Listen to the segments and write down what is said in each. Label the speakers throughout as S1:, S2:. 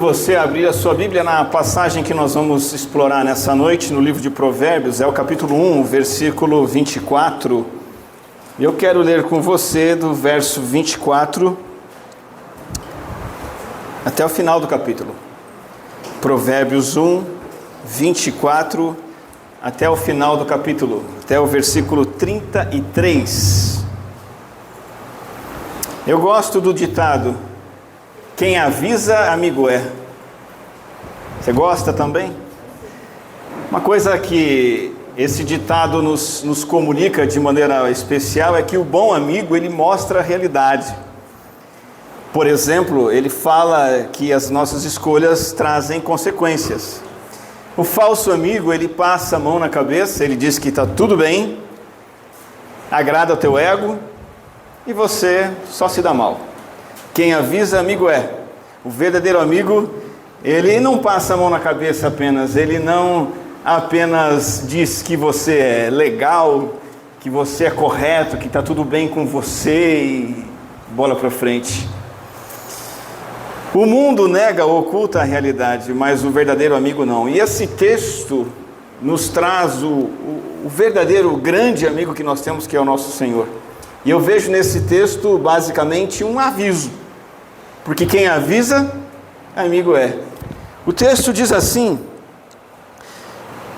S1: Você abrir a sua Bíblia na passagem que nós vamos explorar nessa noite, no livro de Provérbios, é o capítulo 1, versículo 24. Eu quero ler com você do verso 24 até o final do capítulo. Provérbios 1, 24 até o final do capítulo, até o versículo 33. Eu gosto do ditado: quem avisa, amigo é. Você gosta também? Uma coisa que esse ditado nos comunica de maneira especial é que o bom amigo, ele mostra a realidade. Por exemplo, ele fala que as nossas escolhas trazem consequências. O falso amigo, ele passa a mão na cabeça, ele diz que está tudo bem, agrada o teu ego e você só se dá mal. Quem avisa, amigo é. O verdadeiro amigo, ele não passa a mão na cabeça apenas, ele não apenas diz que você é legal, que você é correto, que está tudo bem com você e bola para frente. O mundo nega ou oculta a realidade, mas o verdadeiro amigo não. E esse texto nos traz o verdadeiro grande amigo que nós temos, que é o nosso Senhor. E eu vejo nesse texto basicamente um aviso. Porque quem avisa, amigo é. O texto diz assim: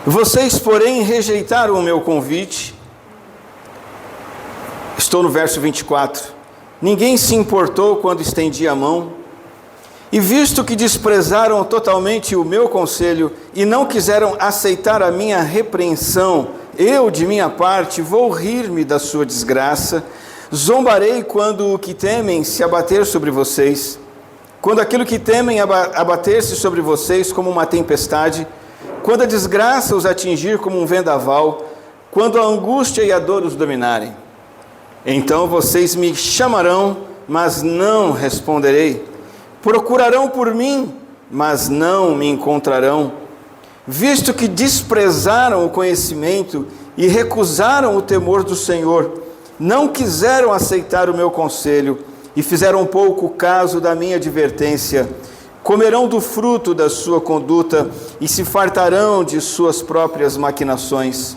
S1: vocês, porém, rejeitaram o meu convite. Estou no verso 24. Ninguém se importou quando estendi a mão. E visto que desprezaram totalmente o meu conselho e não quiseram aceitar a minha repreensão, eu, de minha parte, vou rir-me da sua desgraça. Zombarei quando o que temem se abater sobre vocês, quando aquilo que temem abater-se sobre vocês como uma tempestade, quando a desgraça os atingir como um vendaval, quando a angústia e a dor os dominarem. Então vocês me chamarão, mas não responderei. Procurarão por mim, mas não me encontrarão. Visto que desprezaram o conhecimento e recusaram o temor do Senhor, não quiseram aceitar o meu conselho e fizeram pouco caso da minha advertência, comerão do fruto da sua conduta e se fartarão de suas próprias maquinações.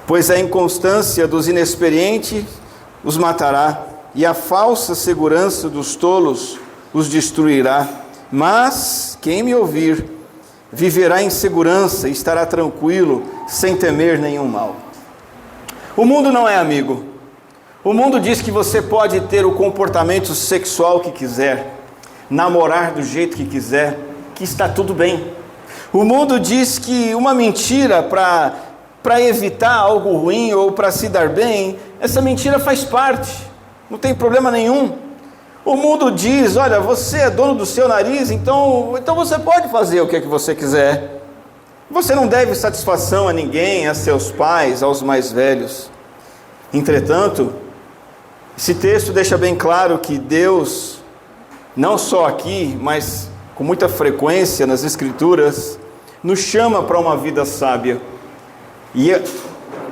S1: Pois a inconstância dos inexperientes os matará, e a falsa segurança dos tolos os destruirá. Mas quem me ouvir viverá em segurança e estará tranquilo, sem temer nenhum mal. O mundo não é amigo. O mundo diz que você pode ter o comportamento sexual que quiser, namorar do jeito que quiser, que está tudo bem. O mundo diz que uma mentira para evitar algo ruim ou para se dar bem, essa mentira faz parte, não tem problema nenhum. O mundo diz: olha, você é dono do seu nariz, então você pode fazer o que você quiser. Você não deve satisfação a ninguém, a seus pais, aos mais velhos. Entretanto, esse texto deixa bem claro que Deus, não só aqui, mas com muita frequência nas Escrituras, nos chama para uma vida sábia. E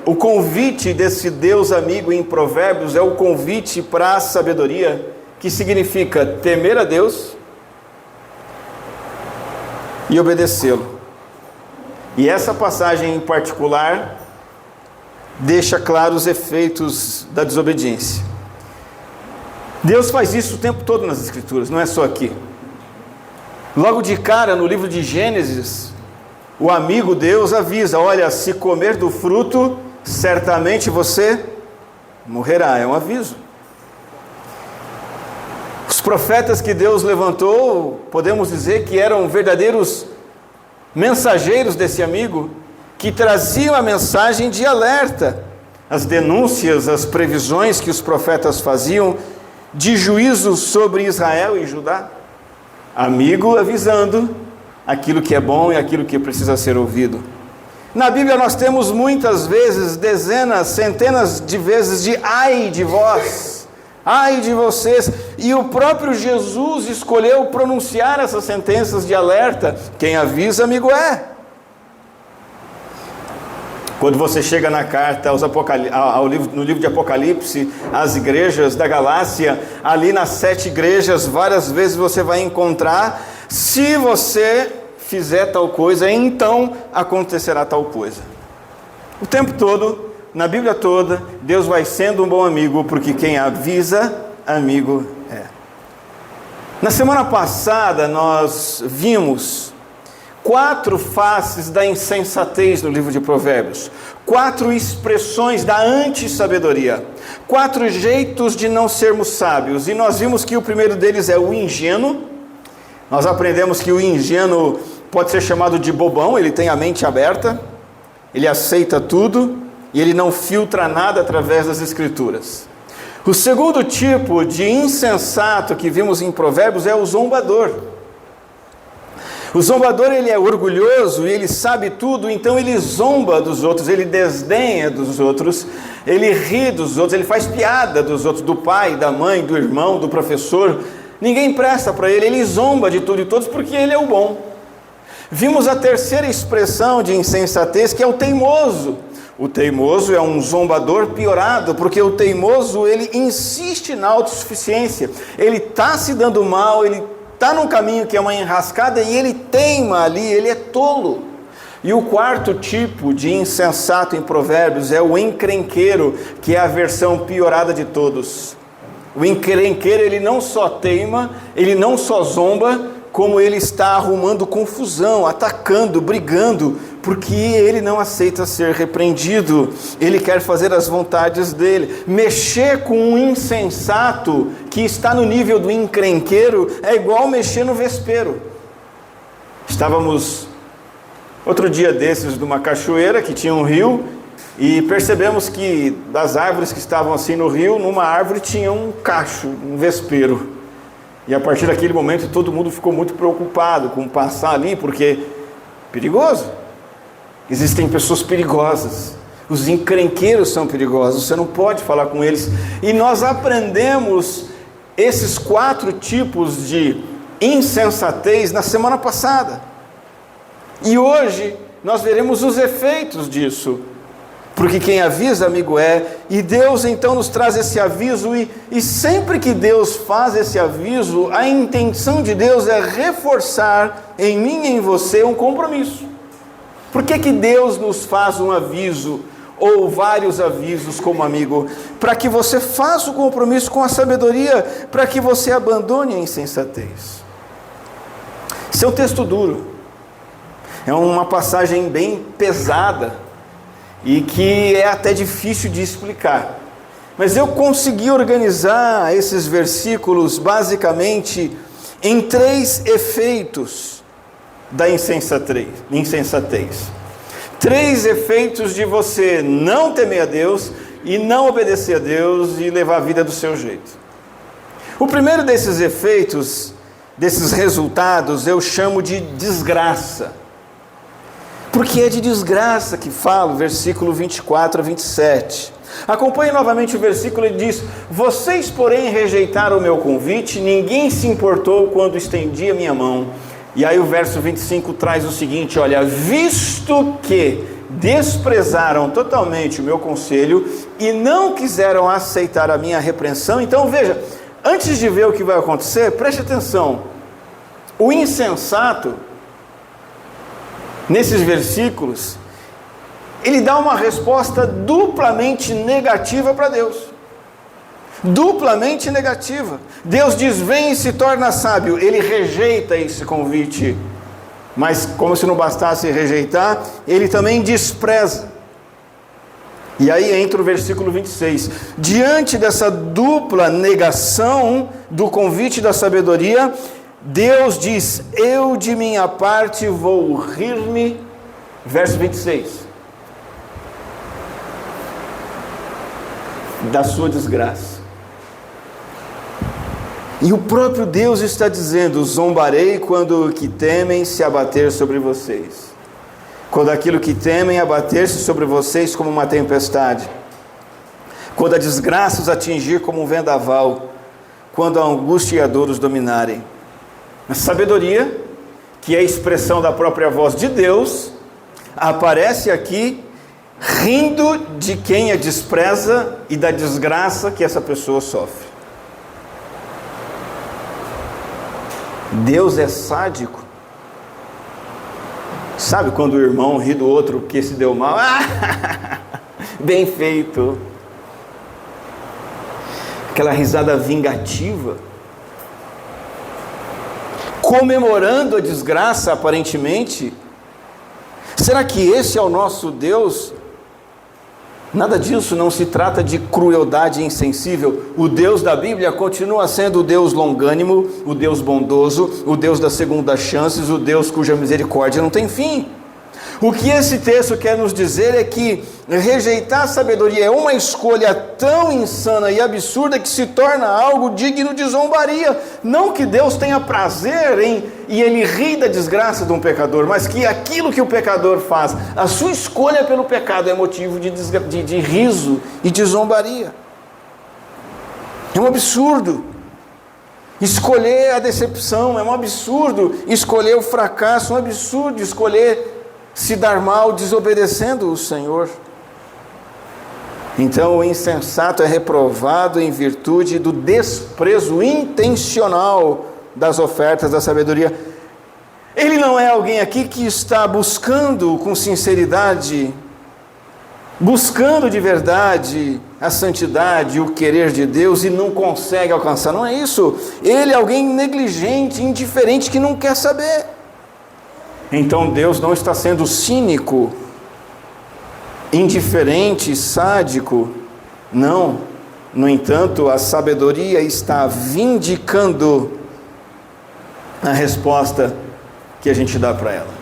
S1: o convite desse Deus amigo em Provérbios é o convite para a sabedoria, que significa temer a Deus e obedecê-lo. E essa passagem em particular deixa claros os efeitos da desobediência. Deus faz isso o tempo todo nas Escrituras, não é só aqui. Logo de cara, no livro de Gênesis, o amigo Deus avisa: olha, se comer do fruto, certamente você morrerá. É um aviso. Os profetas que Deus levantou, podemos dizer que eram verdadeiros mensageiros desse amigo, que traziam a mensagem de alerta, as denúncias, as previsões que os profetas faziam de juízo sobre Israel e Judá. Amigo avisando aquilo que é bom e aquilo que precisa ser ouvido. Na Bíblia nós temos muitas vezes, dezenas, centenas de vezes de ai de vós, ai de vocês, e o próprio Jesus escolheu pronunciar essas sentenças de alerta. Quem avisa, amigo é. Quando você chega na carta no livro de Apocalipse, às igrejas da Galácia, ali nas 7 igrejas, várias vezes você vai encontrar Se você fizer tal coisa, então acontecerá tal coisa. O tempo todo, na Bíblia toda, Deus vai sendo um bom amigo, porque quem avisa, amigo é. Na semana passada, nós vimos 4 faces da insensatez no livro de Provérbios, 4 expressões da antissabedoria, 4 jeitos de não sermos sábios, e nós vimos que o primeiro deles é o ingênuo. Nós aprendemos que o ingênuo pode ser chamado de bobão, ele tem a mente aberta, ele aceita tudo, e ele não filtra nada através das Escrituras. O segundo tipo de insensato que vimos em Provérbios é o zombador. O zombador, ele é orgulhoso e ele sabe tudo, então ele zomba dos outros, ele desdenha dos outros, ele ri dos outros, ele faz piada dos outros, do pai, da mãe, do irmão, do professor. Ninguém presta para ele, ele zomba de tudo e todos porque ele é o bom. Vimos a terceira expressão de insensatez, que é o teimoso. O teimoso é um zombador piorado, porque o teimoso, ele insiste na autossuficiência, ele está se dando mal, ele está num caminho que é uma enrascada e ele teima ali, ele é tolo. E o quarto tipo de insensato em Provérbios é o encrenqueiro, que é a versão piorada de todos. O encrenqueiro, ele não só teima, ele não só zomba, como ele está arrumando confusão, atacando, brigando, porque ele não aceita ser repreendido, ele quer fazer as vontades dele. Mexer com um insensato que está no nível do encrenqueiro é igual mexer no vespeiro. Estávamos outro dia desses numa cachoeira que tinha um rio, e percebemos que das árvores que estavam assim no rio, numa árvore tinha um cacho, um vespeiro. E a partir daquele momento todo mundo ficou muito preocupado com passar ali, porque perigoso. Existem pessoas perigosas, os encrenqueiros são perigosos, você não pode falar com eles. E nós aprendemos esses 4 tipos de insensatez na semana passada. E hoje nós veremos os efeitos disso. Porque quem avisa, amigo é, e Deus então nos traz esse aviso, e sempre que Deus faz esse aviso, a intenção de Deus é reforçar em mim e em você um compromisso. Por que Deus nos faz um aviso, ou vários avisos como amigo? Para que você faça o compromisso com a sabedoria, para que você abandone a insensatez. Esse é um texto duro, é uma passagem bem pesada, e que é até difícil de explicar. Mas eu consegui organizar esses versículos basicamente em 3 efeitos da insensatez. 3 efeitos de você não temer a Deus e não obedecer a Deus e levar a vida do seu jeito. O primeiro desses efeitos, desses resultados, eu chamo de desgraça. Porque é de desgraça que fala o versículo 24 a 27. Acompanhe novamente o versículo, ele diz: vocês, porém, rejeitaram o meu convite, ninguém se importou quando estendi a minha mão. E aí o verso 25 traz o seguinte, olha: visto que desprezaram totalmente o meu conselho e não quiseram aceitar a minha repreensão. Então veja, antes de ver o que vai acontecer, preste atenção. O insensato, nesses versículos, ele dá uma resposta duplamente negativa para Deus. Duplamente negativa. Deus diz: vem e se torna sábio. Ele rejeita esse convite. Mas como se não bastasse rejeitar, ele também despreza. E aí entra o versículo 26. Diante dessa dupla negação do convite da sabedoria, Deus diz: eu de minha parte vou rir-me, verso 26, da sua desgraça. E o próprio Deus está dizendo: zombarei quando o que temem se abater sobre vocês, quando aquilo que temem abater-se sobre vocês como uma tempestade, quando a desgraça os atingir como um vendaval, quando a angústia e a dor os dominarem. A sabedoria, que é a expressão da própria voz de Deus, aparece aqui rindo de quem a despreza e da desgraça que essa pessoa sofre. Deus é sádico. Sabe quando o irmão ri do outro que se deu mal? Bem feito. Aquela risada vingativa. Comemorando a desgraça, aparentemente. Será que esse é o nosso Deus? Nada disso, não se trata de crueldade insensível. O Deus da Bíblia continua sendo o Deus longânimo, o Deus bondoso, o Deus das segundas chances, o Deus cuja misericórdia não tem fim. O que esse texto quer nos dizer é que rejeitar a sabedoria é uma escolha tão insana e absurda que se torna algo digno de zombaria. Não que Deus tenha prazer e Ele ri da desgraça de um pecador, mas que aquilo que o pecador faz, a sua escolha pelo pecado é motivo de riso e de zombaria. É um absurdo escolher a decepção, é um absurdo escolher o fracasso, é um absurdo escolher se dar mal desobedecendo o Senhor. Então o insensato é reprovado em virtude do desprezo intencional das ofertas da sabedoria. Ele não é alguém aqui que está buscando com sinceridade, buscando de verdade a santidade, o querer de Deus e não consegue alcançar. Não é isso. Ele é alguém negligente, indiferente, que não quer saber. Então Deus não está sendo cínico, indiferente, sádico. Não. No entanto, a sabedoria está vindicando a resposta que a gente dá para ela.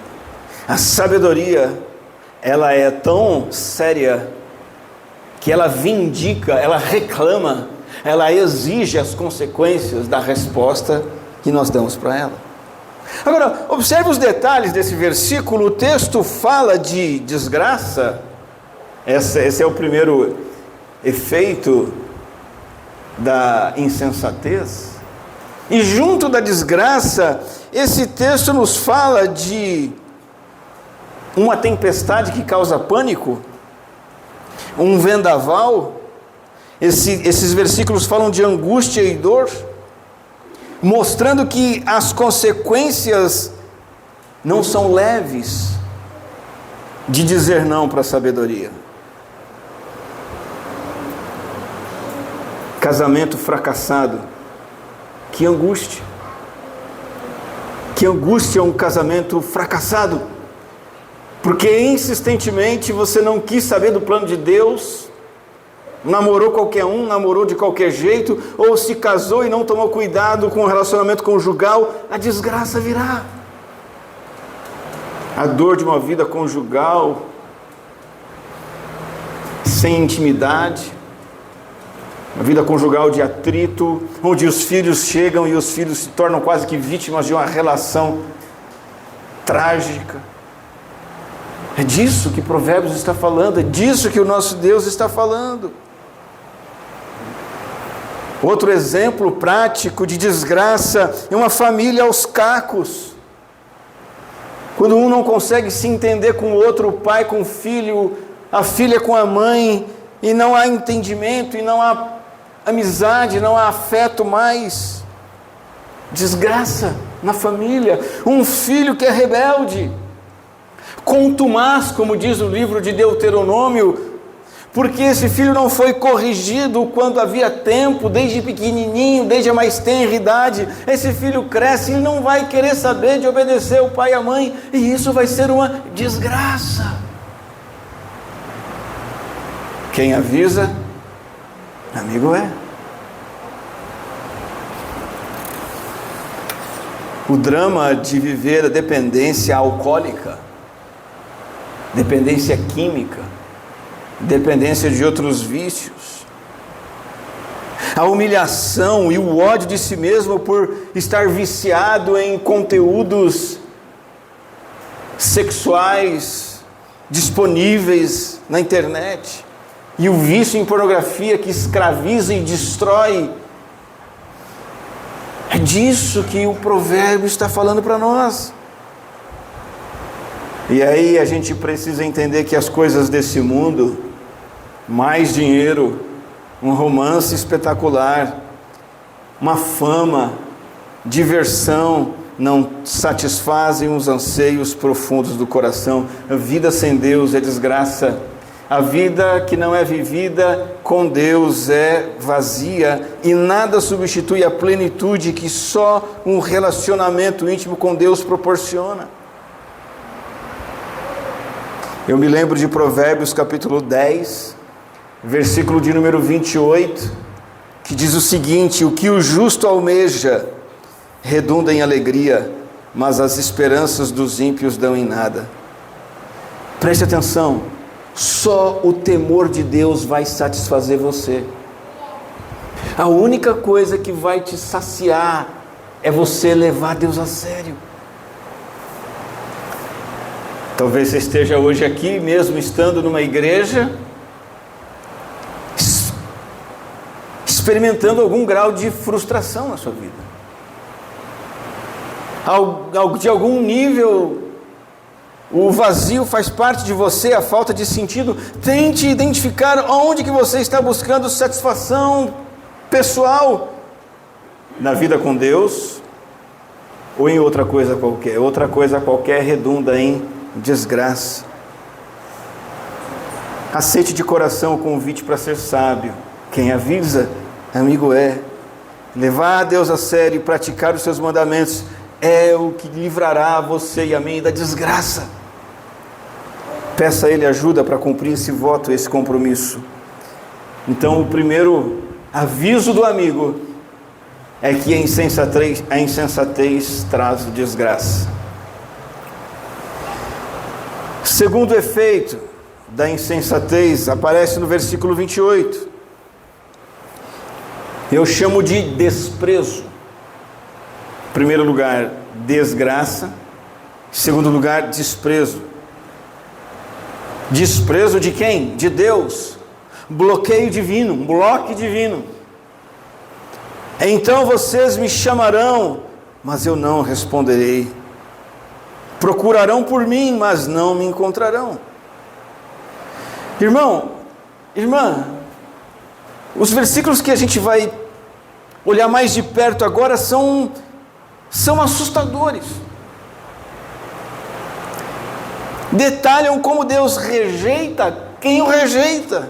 S1: A sabedoria, ela é tão séria que ela vindica, ela reclama, ela exige as consequências da resposta que nós damos para ela. Agora, observe os detalhes desse versículo. O texto fala de desgraça. Esse é o primeiro efeito da insensatez. E junto da desgraça, esse texto nos fala de uma tempestade que causa pânico, um vendaval. Esses versículos falam de angústia e dor, mostrando que as consequências não são leves de dizer não para a sabedoria. Casamento fracassado, que angústia! Que angústia um casamento fracassado, porque insistentemente você não quis saber do plano de Deus, namorou qualquer um, namorou de qualquer jeito, ou se casou e não tomou cuidado com o relacionamento conjugal, a desgraça virá. A dor de uma vida conjugal, sem intimidade, uma vida conjugal de atrito, onde os filhos chegam e os filhos se tornam quase que vítimas de uma relação trágica. É disso que Provérbios está falando, é disso que o nosso Deus está falando. Outro exemplo prático de desgraça é uma família aos cacos. Quando um não consegue se entender com o outro, o pai com o filho, a filha com a mãe, e não há entendimento, e não há amizade, não há afeto mais. Desgraça na família. Um filho que é rebelde, contumaz, como diz o livro de Deuteronômio, porque esse filho não foi corrigido quando havia tempo, desde pequenininho, desde a mais tenra idade. Esse filho cresce e não vai querer saber de obedecer o pai e a mãe, e isso vai ser uma desgraça. Quem avisa, amigo é. O drama de viver a dependência alcoólica, dependência química, dependência de outros vícios, a humilhação e o ódio de si mesmo por estar viciado em conteúdos sexuais disponíveis na internet, e o vício em pornografia que escraviza e destrói. É disso que o provérbio está falando para nós. E aí a gente precisa entender que as coisas desse mundo, mais dinheiro, um romance espetacular, uma fama, diversão, não satisfazem os anseios profundos do coração. A vida sem Deus é desgraça. A vida que não é vivida com Deus é vazia, e nada substitui a plenitude que só um relacionamento íntimo com Deus proporciona. Eu me lembro de Provérbios capítulo 10, versículo de número 28, que diz o seguinte: o que o justo almeja redunda em alegria, mas as esperanças dos ímpios dão em nada. Preste atenção, só o temor de Deus vai satisfazer você. A única coisa que vai te saciar é você levar Deus a sério. Talvez você esteja hoje aqui, mesmo estando numa igreja, experimentando algum grau de frustração na sua vida. De algum nível, o vazio faz parte de você, a falta de sentido. Tente identificar onde que você está buscando satisfação pessoal, na vida com Deus ou em outra coisa qualquer. Outra coisa qualquer redunda em desgraça. Aceite de coração o convite para ser sábio. Quem avisa, amigo é. Levar a Deus a sério e praticar os seus mandamentos é o que livrará você e a mim da desgraça. Peça a Ele ajuda para cumprir esse voto, esse compromisso. Então, o primeiro aviso do amigo é que a insensatez traz desgraça. Segundo efeito da insensatez aparece no versículo 28. Eu chamo de desprezo. Em primeiro lugar, desgraça. Em segundo lugar, desprezo. Desprezo de quem? De Deus. Bloqueio divino, um bloco divino. Então vocês me chamarão, mas eu não responderei. Procurarão por mim, mas não me encontrarão. Irmão, irmã, os versículos que a gente vai olhar mais de perto agora são assustadores. Detalham como Deus rejeita quem o rejeita.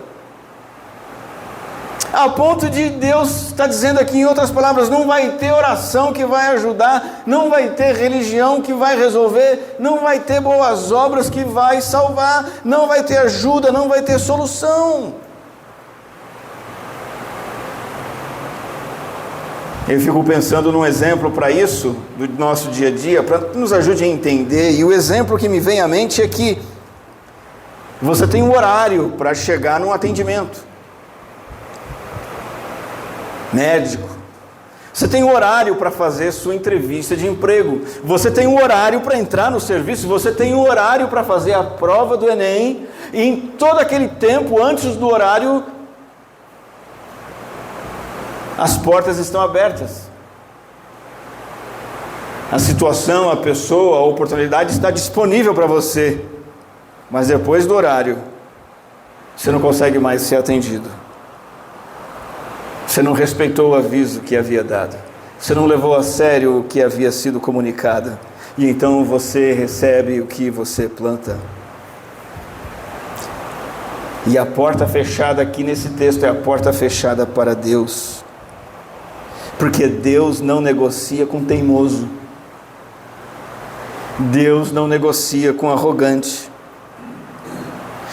S1: A ponto de Deus estar dizendo aqui, em outras palavras, não vai ter oração que vai ajudar, não vai ter religião que vai resolver, não vai ter boas obras que vai salvar, não vai ter ajuda, não vai ter solução. Eu fico pensando num exemplo para isso, do nosso dia a dia, para que nos ajude a entender, e o exemplo que me vem à mente é que você tem um horário para chegar num atendimento médico, você tem um horário para fazer sua entrevista de emprego, você tem um horário para entrar no serviço, você tem um horário para fazer a prova do Enem, e em todo aquele tempo, antes do horário, as portas estão abertas. A situação, a pessoa, a oportunidade está disponível para você, mas depois do horário, você não consegue mais ser atendido. Você não respeitou o aviso que havia dado. Você não levou a sério o que havia sido comunicado. E então você recebe o que você planta. E a porta fechada aqui nesse texto é a porta fechada para Deus. Porque Deus não negocia com teimoso. Deus não negocia com arrogante.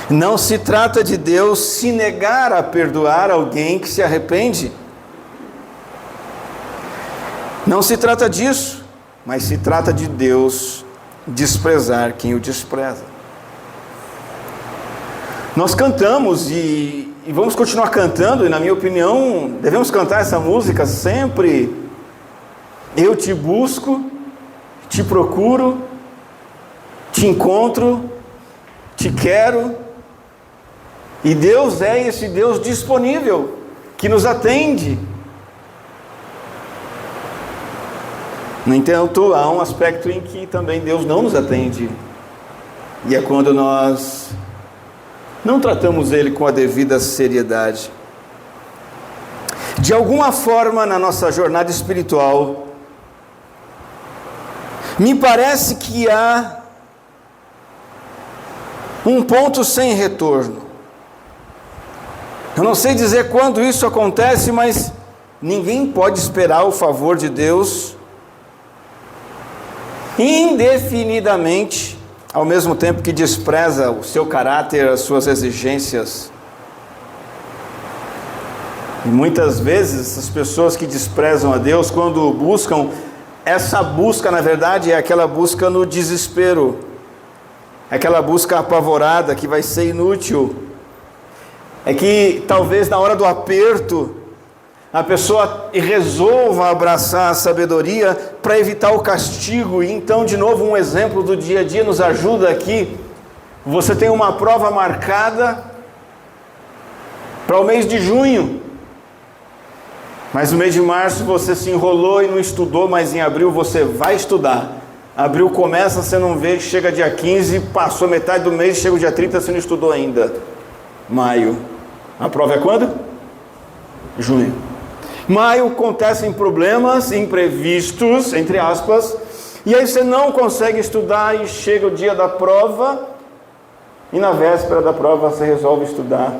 S1: Não se trata de Deus se negar a perdoar alguém que se arrepende. Não se trata disso, mas se trata de Deus desprezar quem o despreza. Nós cantamos e vamos continuar cantando, e na minha opinião, devemos cantar essa música sempre. Eu te busco, te procuro, te encontro, te quero. E Deus é esse Deus disponível, que nos atende. No entanto, há um aspecto em que também Deus não nos atende. E é quando nós não tratamos Ele com a devida seriedade. De alguma forma, na nossa jornada espiritual, Me parece que há um ponto sem retorno. Eu não sei dizer quando isso acontece, mas ninguém pode esperar o favor de Deus indefinidamente, ao mesmo tempo que despreza o seu caráter, as suas exigências. E muitas vezes as pessoas que desprezam a Deus, quando buscam, essa busca na verdade é aquela busca no desespero, aquela busca apavorada que vai ser inútil. É que talvez na hora do aperto a pessoa resolva abraçar a sabedoria para evitar o castigo. E então, de novo, um exemplo do dia a dia nos ajuda aqui. Você tem uma prova marcada para o mês de junho, mas no mês de março você se enrolou e não estudou, mas em abril você vai estudar. Abril começa, você não vê, chega dia 15, passou metade do mês, chega o dia 30, você não estudou ainda. Maio. A prova é quando? Junho. Maio acontecem problemas imprevistos, entre aspas, e aí você não consegue estudar e chega o dia da prova, e na véspera da prova você resolve estudar.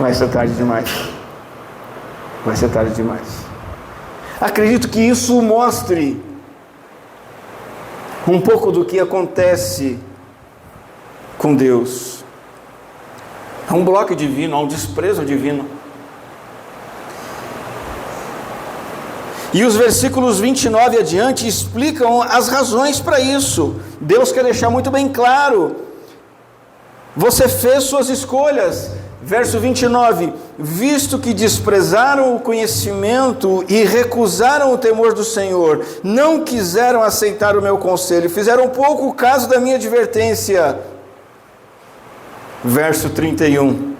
S1: Vai ser tarde demais. Vai ser tarde demais. Acredito que isso mostre um pouco do que acontece com Deus. Há um bloco divino, há um desprezo divino. E os versículos 29 adiante explicam as razões para isso. Deus quer deixar muito bem claro: você fez suas escolhas. Verso 29, visto que desprezaram o conhecimento e recusaram o temor do Senhor, não quiseram aceitar o meu conselho, fizeram pouco caso da minha advertência. Verso 31,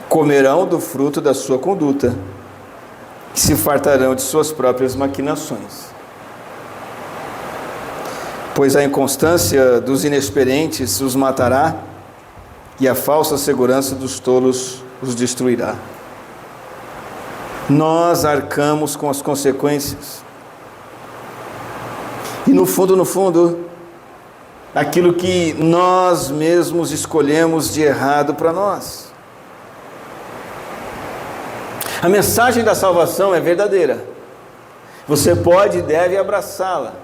S1: comerão do fruto da sua conduta, e se fartarão de suas próprias maquinações. Pois a inconstância dos inexperientes os matará, e a falsa segurança dos tolos os destruirá. Nós arcamos com as consequências. E no fundo, aquilo que nós mesmos escolhemos de errado para nós. A mensagem da salvação é verdadeira. Você pode e deve abraçá-la.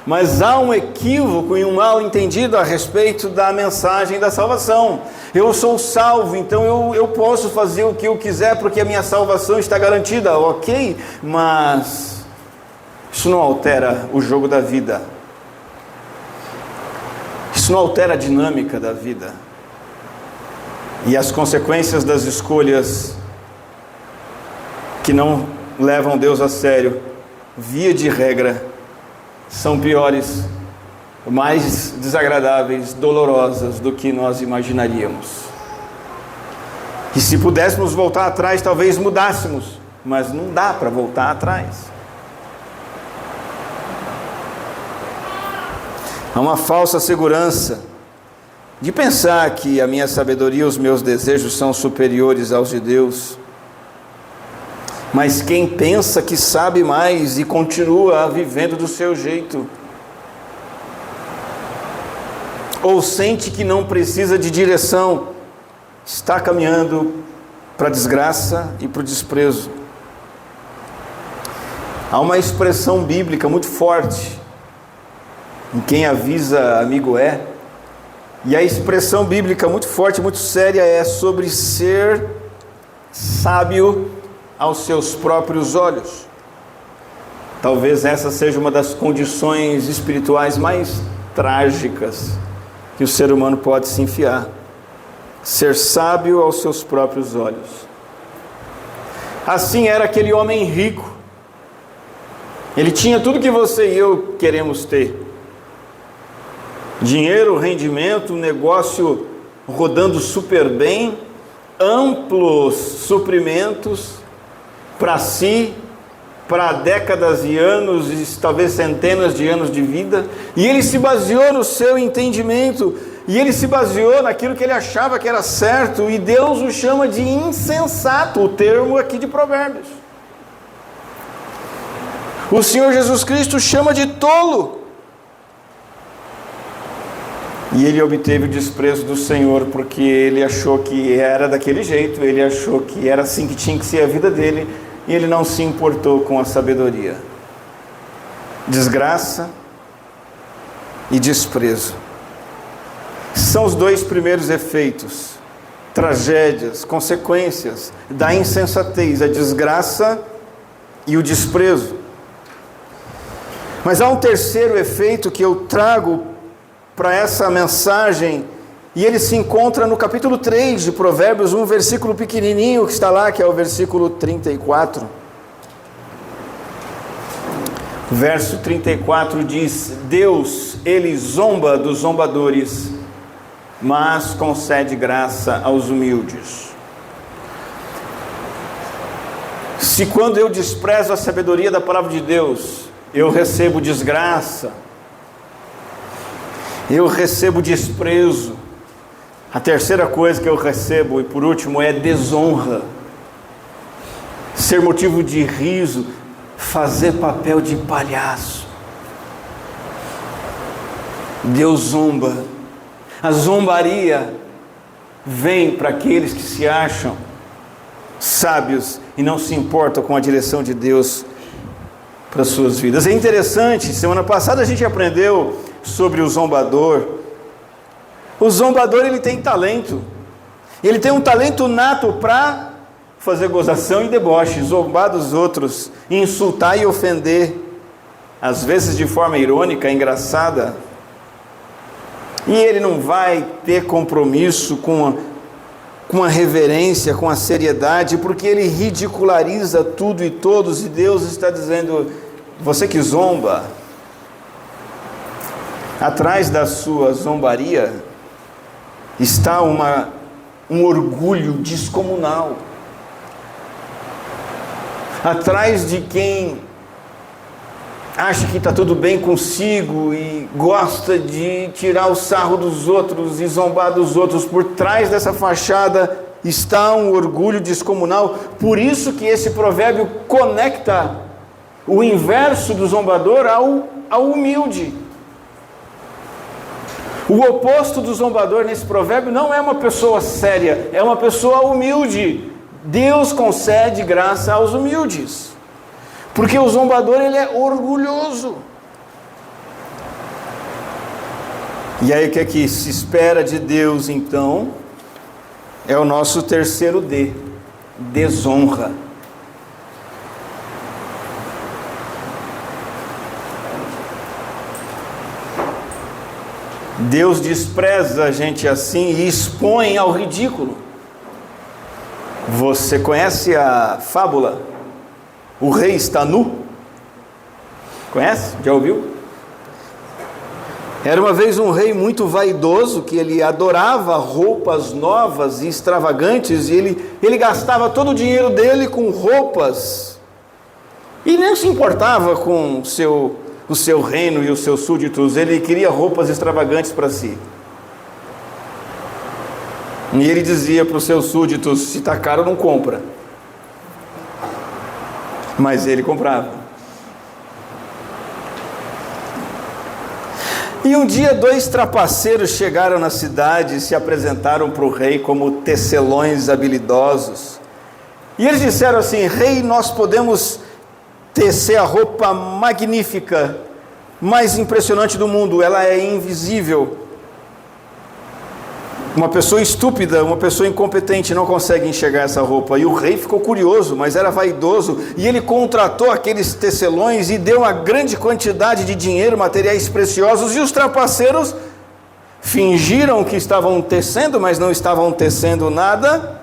S1: Mas há um equívoco e um mal entendido a respeito da mensagem da salvação. Eu sou salvo, então eu posso fazer o que eu quiser porque a minha salvação está garantida, ok? Mas isso não altera o jogo da vida. Isso não altera a dinâmica da vida. E as consequências das escolhas que não levam Deus a sério, via de regra, são piores, mais desagradáveis, dolorosas do que nós imaginaríamos. E se pudéssemos voltar atrás, talvez mudássemos, mas não dá para voltar atrás. Há uma falsa segurança de pensar que a minha sabedoria e os meus desejos são superiores aos de Deus. Mas quem pensa que sabe mais e continua vivendo do seu jeito, ou sente que não precisa de direção, está caminhando para a desgraça e para o desprezo. Há uma expressão bíblica muito forte, em quem avisa amigo é, e a expressão bíblica muito forte, muito séria é sobre ser sábio aos seus próprios olhos. Talvez essa seja uma das condições espirituais mais trágicas que o ser humano pode se enfiar. Ser sábio aos seus próprios olhos. Assim era aquele homem rico. Ele tinha tudo que você e eu queremos ter: dinheiro, rendimento, negócio rodando super bem, amplos suprimentos para si, para décadas e anos, e talvez centenas de anos de vida, e ele se baseou no seu entendimento, e ele se baseou naquilo que ele achava que era certo, e Deus o chama de insensato, o termo aqui de Provérbios. O Senhor Jesus Cristo chama de tolo. E ele obteve o desprezo do Senhor, porque ele achou que era daquele jeito, ele achou que era assim que tinha que ser a vida dele, e ele não se importou com a sabedoria. Desgraça e desprezo são os dois primeiros efeitos, tragédias, consequências da insensatez, a desgraça e o desprezo. Mas há um terceiro efeito que eu trago para essa mensagem, e ele se encontra no capítulo 3 de Provérbios, um versículo pequenininho que está lá, que é o versículo 34. O verso 34 diz: Deus, ele zomba dos zombadores, mas concede graça aos humildes. Se quando eu desprezo a sabedoria da palavra de Deus, eu recebo desgraça, eu recebo desprezo, a terceira coisa que eu recebo, e por último, é desonra, ser motivo de riso, fazer papel de palhaço. Deus zomba. A zombaria vem para aqueles que se acham sábios e não se importam com a direção de Deus para as suas vidas. É interessante, semana passada a gente aprendeu sobre o zombador. O zombador, ele tem talento. Ele tem um talento nato para fazer gozação e deboche, zombar dos outros, insultar e ofender, às vezes de forma irônica, engraçada. E ele não vai ter compromisso com a reverência, com a seriedade, porque ele ridiculariza tudo e todos, e Deus está dizendo: você que zomba, atrás da sua zombaria está um orgulho descomunal. Atrás de quem acha que está tudo bem consigo e gosta de tirar o sarro dos outros e zombar dos outros, por trás dessa fachada está um orgulho descomunal. Por isso que esse provérbio conecta o inverso do zombador ao humilde. O oposto do zombador nesse provérbio não é uma pessoa séria, é uma pessoa humilde. Deus concede graça aos humildes, porque o zombador, ele é orgulhoso. E aí o que é que se espera de Deus então? É o nosso terceiro D, desonra. Deus despreza a gente assim e expõe ao ridículo. Você conhece a fábula O Rei Está Nu? Conhece? Já ouviu? Era uma vez um rei muito vaidoso, que ele adorava roupas novas e extravagantes, e ele gastava todo o dinheiro dele com roupas, e nem se importava com o seu reino e os seus súditos. Ele queria roupas extravagantes para si. E ele dizia para os seus súditos: se está caro, não compra. Mas ele comprava. E um dia 2 trapaceiros chegaram na cidade e se apresentaram para o rei como tecelões habilidosos. E eles disseram assim: rei, nós podemos tecer a roupa magnífica, mais impressionante do mundo, ela é invisível. Uma pessoa estúpida, uma pessoa incompetente não consegue enxergar essa roupa. E o rei ficou curioso, mas era vaidoso, e ele contratou aqueles tecelões e deu uma grande quantidade de dinheiro, materiais preciosos, e os trapaceiros fingiram que estavam tecendo, mas não estavam tecendo nada,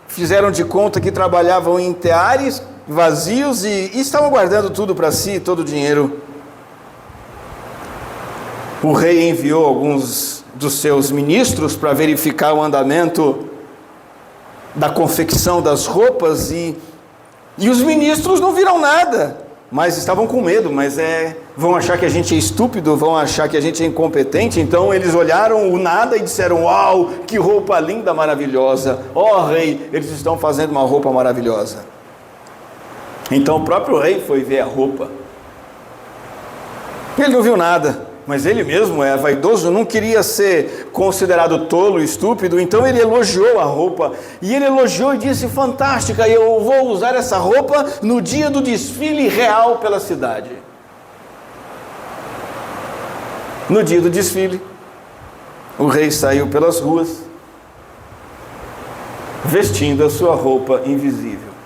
S1: fizeram de conta que trabalhavam em teares vazios e estavam guardando tudo para si, todo o dinheiro. O rei enviou alguns dos seus ministros para verificar o andamento da confecção das roupas, e os ministros não viram nada, mas estavam com medo. Vão achar que a gente é estúpido, vão achar que a gente é incompetente. Então eles olharam o nada e disseram: uau, que roupa linda, maravilhosa, ó rei, eles estão fazendo uma roupa maravilhosa. Então o próprio rei foi ver a roupa, Ele não viu nada, mas ele mesmo é vaidoso, não queria ser considerado tolo, estúpido, então ele elogiou a roupa, e ele elogiou e disse: fantástica, eu vou usar essa roupa no dia do desfile real pela cidade. No dia do desfile, o rei saiu pelas ruas, vestindo a sua roupa invisível.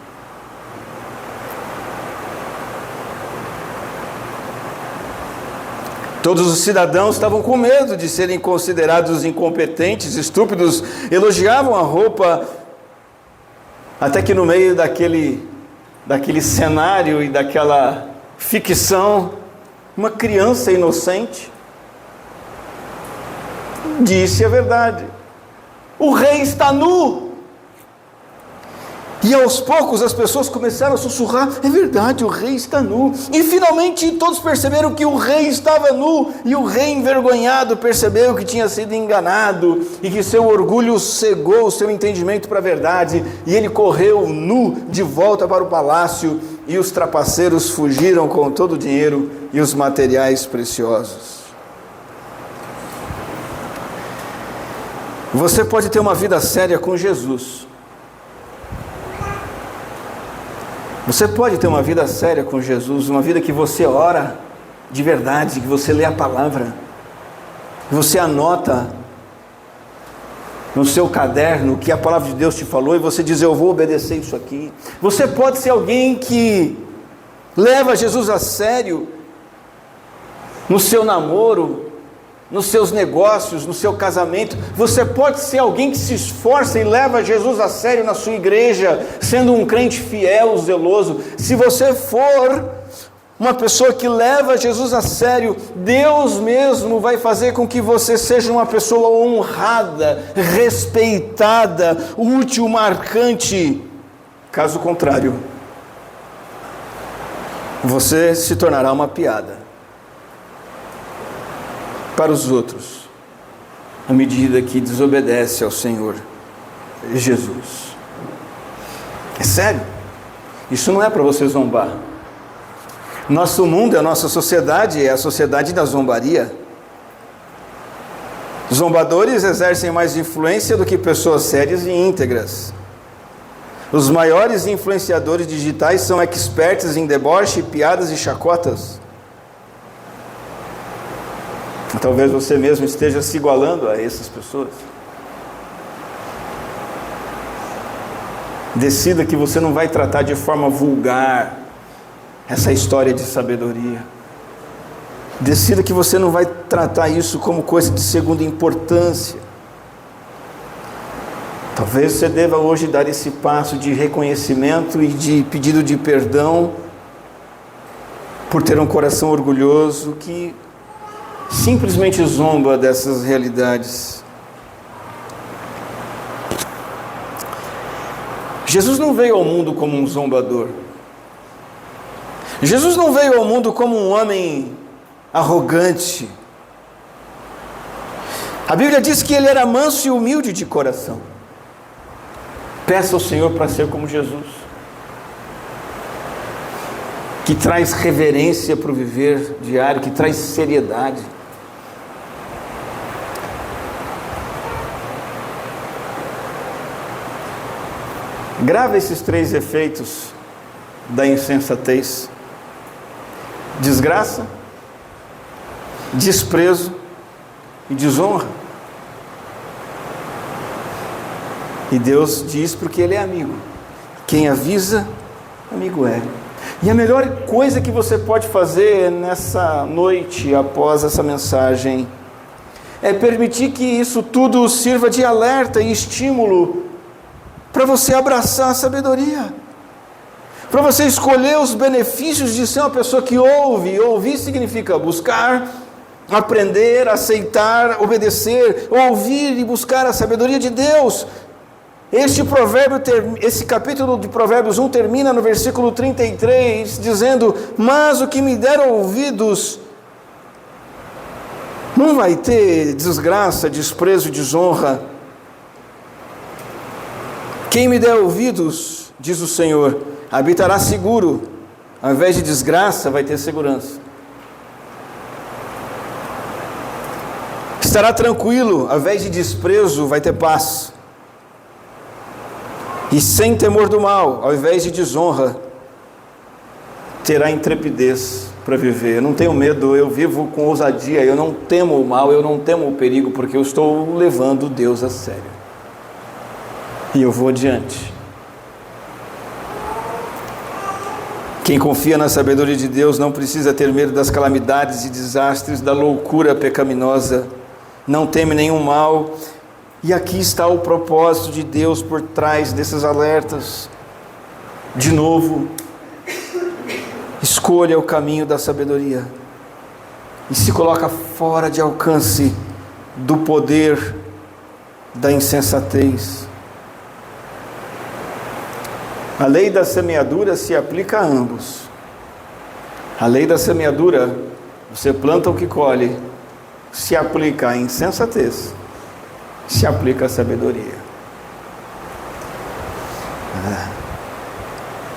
S1: Todos os cidadãos estavam com medo de serem considerados incompetentes, estúpidos, elogiavam a roupa, até que no meio daquele cenário e daquela ficção, uma criança inocente disse a verdade: o rei está nu. E aos poucos as pessoas começaram a sussurrar: é verdade, o rei está nu. E finalmente todos perceberam que o rei estava nu, e o rei envergonhado percebeu que tinha sido enganado, e que seu orgulho cegou o seu entendimento para a verdade, e ele correu nu de volta para o palácio, e os trapaceiros fugiram com todo o dinheiro e os materiais preciosos. Você pode ter uma vida séria com Jesus. Você pode ter uma vida séria com Jesus, uma vida que você ora de verdade, que você lê a palavra, que você anota no seu caderno o que a palavra de Deus te falou e você diz: eu vou obedecer isso aqui. Você pode ser alguém que leva Jesus a sério no seu namoro, nos seus negócios, no seu casamento. Você pode ser alguém que se esforça e leva Jesus a sério na sua igreja, sendo um crente fiel, zeloso. Se você for uma pessoa que leva Jesus a sério, Deus mesmo vai fazer com que você seja uma pessoa honrada, respeitada, útil, marcante. Caso contrário, você se tornará uma piada para os outros, à medida que desobedece ao Senhor Jesus. É sério, isso não é para você zombar. Nosso mundo, a nossa sociedade é a sociedade da zombaria. Zombadores exercem mais influência do que pessoas sérias e íntegras. Os maiores influenciadores digitais são expertos em deboche, piadas e chacotas. Talvez você mesmo esteja se igualando a essas pessoas. Decida que você não vai tratar de forma vulgar essa história de sabedoria. Decida que você não vai tratar isso como coisa de segunda importância. Talvez você deva hoje dar esse passo de reconhecimento e de pedido de perdão por ter um coração orgulhoso que simplesmente zomba dessas realidades. Jesus não veio ao mundo como um zombador. Jesus não veio ao mundo como um homem arrogante. A Bíblia diz que ele era manso e humilde de coração. Peça ao Senhor para ser como Jesus, que traz reverência para o viver diário, que traz seriedade. Grava esses 3 efeitos da insensatez: desgraça, desprezo e desonra. E Deus diz porque Ele é amigo. Quem avisa, amigo é. E a melhor coisa que você pode fazer nessa noite, após essa mensagem, é permitir que isso tudo sirva de alerta e estímulo para você abraçar a sabedoria, para você escolher os benefícios de ser uma pessoa que ouve. Ouvir significa buscar, aprender, aceitar, obedecer, ouvir e buscar a sabedoria de Deus. Esse capítulo de Provérbios 1 termina no versículo 33, dizendo: mas o que me der ouvidos não vai ter desgraça, desprezo e desonra. Quem me der ouvidos, diz o Senhor, habitará seguro. Ao invés de desgraça, vai ter segurança. Estará tranquilo, ao invés de desprezo, vai ter paz. E sem temor do mal, ao invés de desonra, terá intrepidez para viver. Eu não tenho medo, eu vivo com ousadia, eu não temo o mal, eu não temo o perigo, porque eu estou levando Deus a sério. E eu vou adiante. Quem confia na sabedoria de Deus não precisa ter medo das calamidades e desastres, da loucura pecaminosa, não teme nenhum mal. E aqui está o propósito de Deus por trás desses alertas. De novo, escolha o caminho da sabedoria e se coloca fora de alcance do poder da insensatez. A lei da semeadura se aplica a ambos. A lei da semeadura, você planta o que colhe, se aplica à insensatez, se aplica à sabedoria.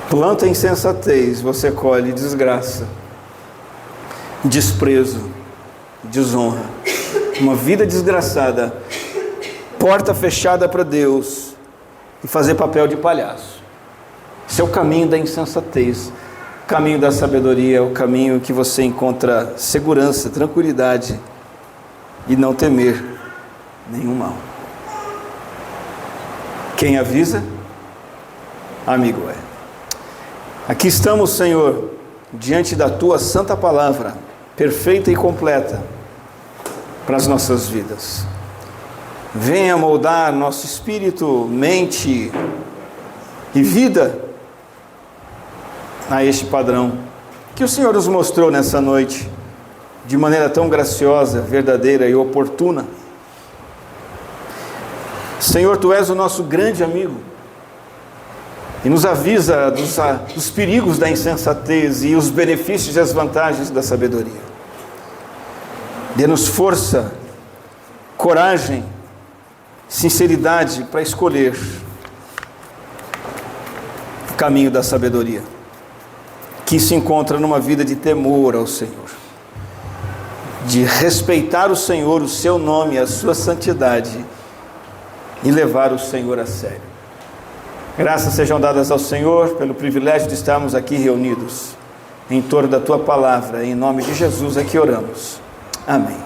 S1: Planta insensatez, você colhe desgraça, desprezo, desonra, uma vida desgraçada, porta fechada para Deus e fazer papel de palhaço. Esse é o caminho da insensatez. O caminho da sabedoria é o caminho que você encontra segurança, tranquilidade e não temer nenhum mal. Quem avisa, amigo é. Aqui estamos, Senhor, diante da Tua santa palavra, perfeita e completa para as nossas vidas. Venha moldar nosso espírito, mente e vida a este padrão que o Senhor nos mostrou nessa noite, de maneira tão graciosa, verdadeira e oportuna. Senhor, Tu és o nosso grande amigo e nos avisa dos perigos da insensatez e os benefícios e as vantagens da sabedoria. Dê-nos força, coragem, sinceridade para escolher o caminho da sabedoria, que se encontra numa vida de temor ao Senhor, de respeitar o Senhor, o Seu nome, a Sua santidade e levar o Senhor a sério. Graças sejam dadas ao Senhor pelo privilégio de estarmos aqui reunidos em torno da Tua palavra. Em nome de Jesus é que oramos. Amém.